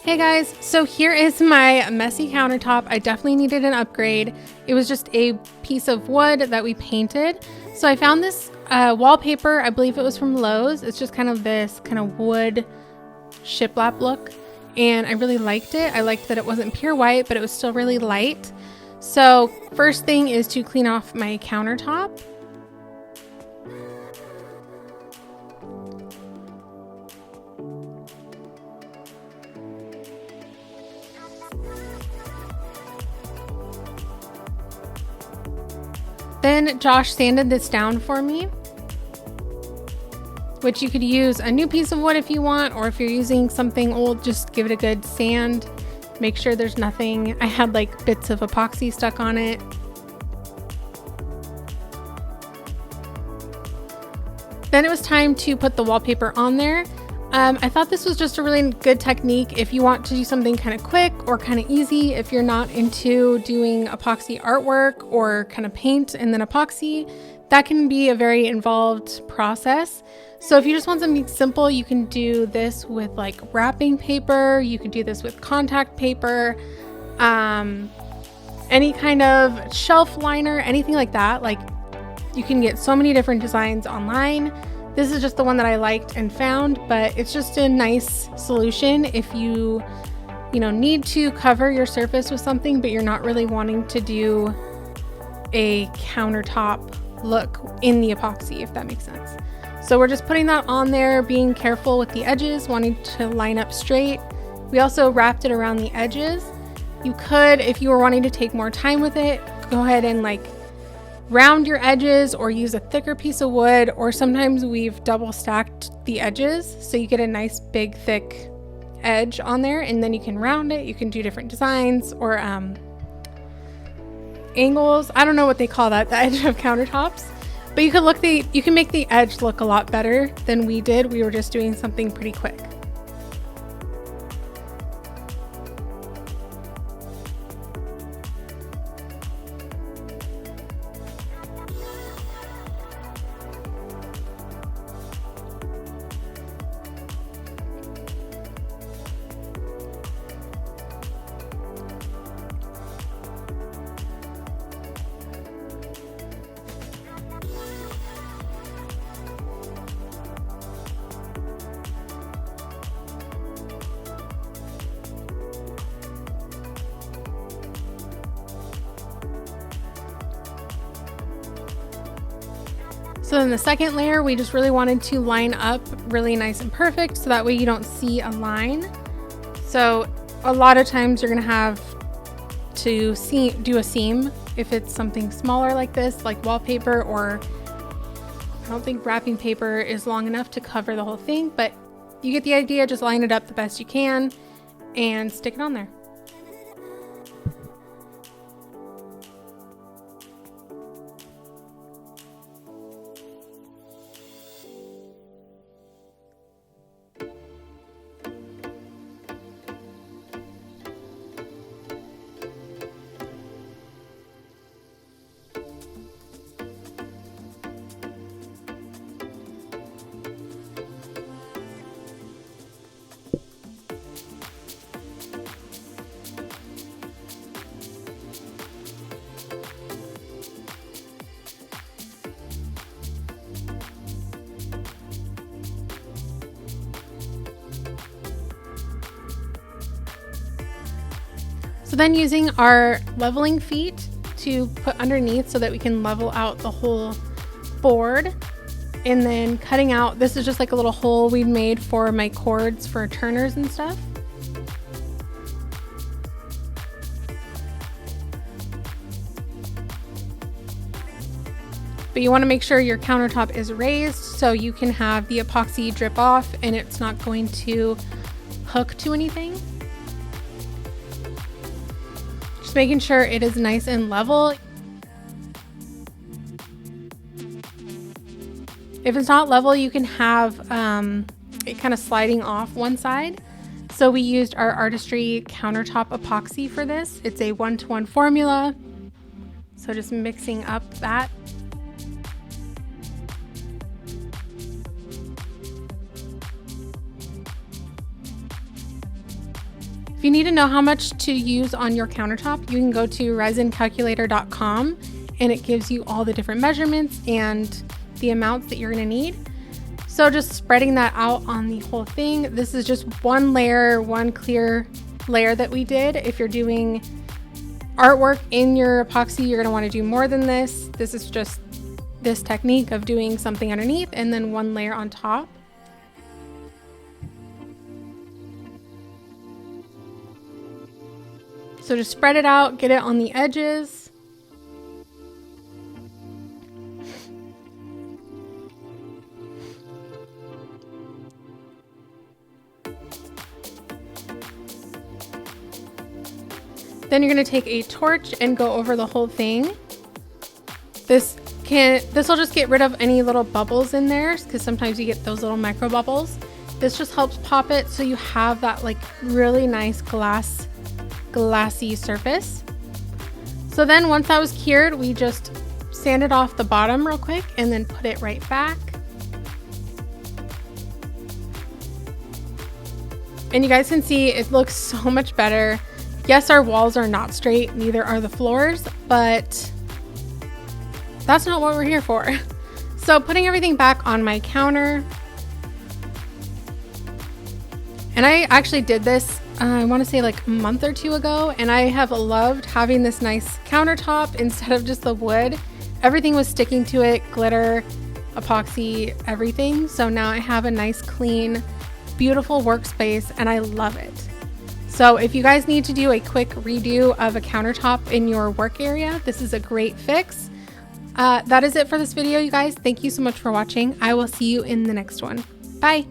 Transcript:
Hey guys, so here is my messy countertop. I definitely needed an upgrade. It was just a piece of wood that we painted. So I found this wallpaper, I believe it was from Lowe's. It's just kind of this kind of wood shiplap look, and I really liked it. I liked that it wasn't pure white, but it was still really light. So first thing is to clean off my countertop. Then Josh sanded this down for me, which you could use a new piece of wood if you want, or if you're using something old, just give it a good sand. Make sure there's nothing. I had like bits of epoxy stuck on it. Then it was time to put the wallpaper on there. I thought this was just a really good technique if you want to do something kind of quick or kind of easy. If you're not into doing epoxy artwork or kind of paint and then epoxy, that can be a very involved process. So if you just want something simple, you can do this with like wrapping paper. You can do this with contact paper, any kind of shelf liner, anything like that. Like, you can get so many different designs online. This is just the one that I liked and found, but it's just a nice solution if you need to cover your surface with something, but you're not really wanting to do a countertop look in the epoxy, if that makes sense. So we're just putting that on there, being careful with the edges, wanting to line up straight. We also wrapped it around the edges. You could, if you were wanting to take more time with it, go ahead and like round your edges or use a thicker piece of wood, or sometimes we've double stacked the edges so you get a nice big thick edge on there, and then you can round it. You can do different designs or angles. I don't know what they call that, the edge of countertops, but you can make the edge look a lot better than we did. We were just doing something pretty quick. So then the second layer, we just really wanted to line up really nice and perfect, so that way you don't see a line. So a lot of times you're gonna have to do a seam if it's something smaller like this, like wallpaper, or I don't think wrapping paper is long enough to cover the whole thing, but you get the idea. Just line it up the best you can and stick it on there. So then using our leveling feet to put underneath so that we can level out the whole board, and then cutting out, this is just like a little hole we made for my cords for turners and stuff. But you want to make sure your countertop is raised so you can have the epoxy drip off and it's not going to hook to anything. Just making sure it is nice and level. If it's not level, you can have it kind of sliding off one side. So we used our Artistry countertop epoxy for this. It's a 1-to-1 formula. So just mixing up that. If you need to know how much to use on your countertop, you can go to resincalculator.com and it gives you all the different measurements and the amounts that you're gonna need. So just spreading that out on the whole thing. This is just one layer, one clear layer that we did. If you're doing artwork in your epoxy, you're gonna wanna do more than this. This is just this technique of doing something underneath and then one layer on top. So just spread it out, get it on the edges. Then you're going to take a torch and go over the whole thing. This will just get rid of any little bubbles in there, because sometimes you get those little micro bubbles. This just helps pop it so you have that like really nice glassy surface. So then once that was cured, we just sanded off the bottom real quick and then put it right back. And you guys can see it looks so much better. Yes, our walls are not straight, neither are the floors, but that's not what we're here for. So putting everything back on my counter. And I actually did this, I want to say like a month or two ago, and I have loved having this nice countertop instead of just the wood. Everything was sticking to it, glitter, epoxy, everything. So now I have a nice, clean, beautiful workspace, and I love it. So if you guys need to do a quick redo of a countertop in your work area, this is a great fix. That is it for this video, you guys. Thank you so much for watching. I will see you in the next one. Bye.